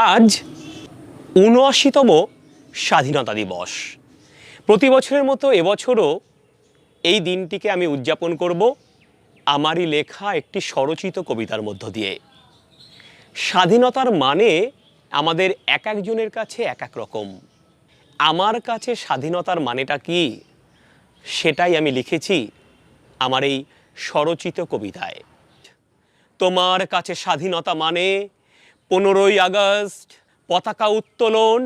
আজ ৭৯তম স্বাধীনতা দিবস। প্রতি বছরের মতো এবছরও এই দিনটিকে আমি উদযাপন করব আমারই লেখা একটি স্বরচিত কবিতার মধ্য দিয়ে। স্বাধীনতার মানে আমাদের এক একজনের কাছে এক এক রকম। আমার কাছে স্বাধীনতার মানেটা কি সেটাই আমি লিখেছি আমার এই স্বরচিত কবিতায়। তোমার কাছে স্বাধীনতা মানে 15ই আগস্ট, পতাকা উত্তোলন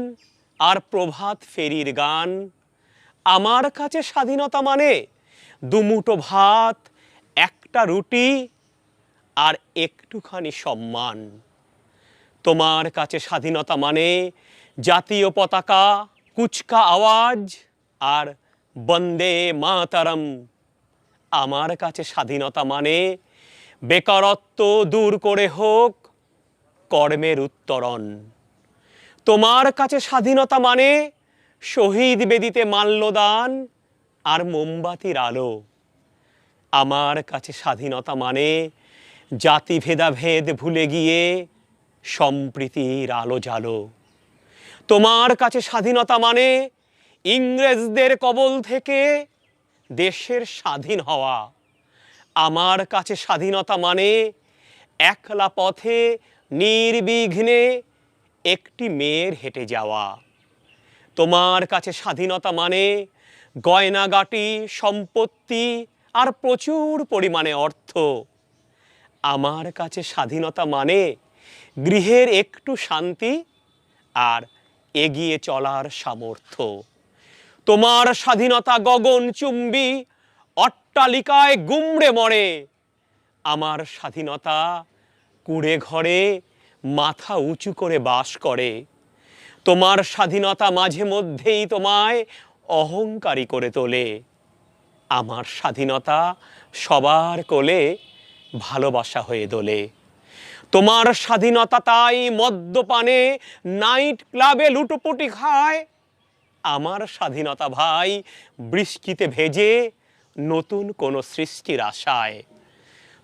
আর প্রভাত ফেরির গান। আমার কাছে স্বাধীনতা মানে দুমুঠো ভাত, একটা রুটি আর একটুখানি সম্মান। তোমার কাছে স্বাধীনতা মানে জাতীয় পতাকা, কুচকা আওয়াজ আর বন্দে মাতরম। আমার কাছে স্বাধীনতা মানে বেকারত্ব দূর করে হোক কর্মের উত্তরণ। তোমার কাছে স্বাধীনতা মানে শহীদ বেদিতে মাল্যদান আর মোমবাতির আলো। আমার কাছে স্বাধীনতা মানে জাতি ভেদাভেদ ভুলে গিয়ে সম্প্রীতির আলো জ্বালো। তোমার কাছে স্বাধীনতা মানে ইংরেজদের কবল থেকে দেশের স্বাধীন হওয়া। আমার কাছে স্বাধীনতা মানে একলা পথে নির্বিঘ্নে একটি মেয়ের হেঁটে যাওয়া। তোমার কাছে স্বাধীনতা মানে গয়নাগাটি, সম্পত্তি আর প্রচুর পরিমাণে অর্থ। আমার কাছে স্বাধীনতা মানে গৃহের একটু শান্তি আর এগিয়ে চলার সামর্থ্য। তোমার স্বাধীনতা গগনচুম্বী অট্টালিকায় গুমড়ে মরে। আমার স্বাধীনতা কুঁড়ে ঘরে মাথা উঁচু করে বাস করে। তোমার স্বাধীনতা মাঝে মধ্যেই তোমায় অহংকারী করে তোলে। আমার স্বাধীনতা সবার কোলে ভালোবাসা হয়ে দোলে। তোমার স্বাধীনতা তাই মদ্যপানে নাইট ক্লাবে লুটোপুটি খায়। আমার স্বাধীনতা ভাই বৃষ্টিতে ভেজে নতুন কোনো সৃষ্টির আশায়।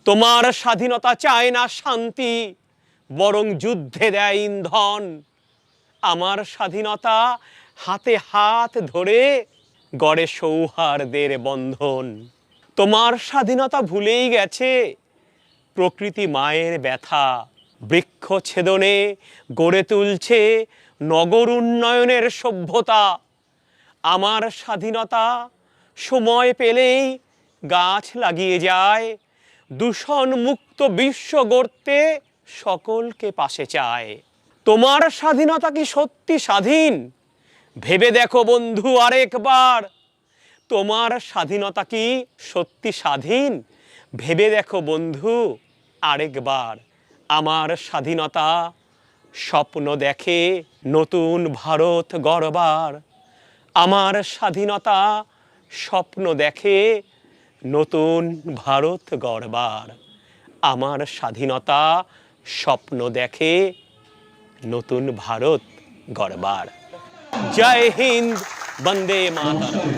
তোমার স্বাধীনতা চায় না শান্তি, বরং যুদ্ধে দেয় ইন্ধন। আমার স্বাধীনতা হাতে হাত ধরে গড়ে সৌহার্দের বন্ধন। তোমার স্বাধীনতা ভুলেই গেছে প্রকৃতি মায়ের ব্যথা। বৃক্ষ ছেদনে গড়ে তুলছে নগর উন্নয়নের সভ্যতা। আমার স্বাধীনতা সময় পেলেই গাছ লাগিয়ে যায়। দূষণ মুক্ত বিশ্ব গড়তে সকলকে পাশে চায়। তোমার স্বাধীনতা কি সত্যি স্বাধীন? ভেবে দেখো বন্ধু আরেকবার। তোমার স্বাধীনতা কি সত্যি স্বাধীন? ভেবে দেখো বন্ধু আরেকবার। আমার স্বাধীনতা স্বপ্ন দেখে নতুন ভারত গড়বার। আমার স্বাধীনতা স্বপ্ন দেখে নতুন ভারত গড়বার। আমার স্বাধীনতা স্বপ্ন দেখে নতুন ভারত গড়বার। জয় হিন্দ, বন্দে মাতরম।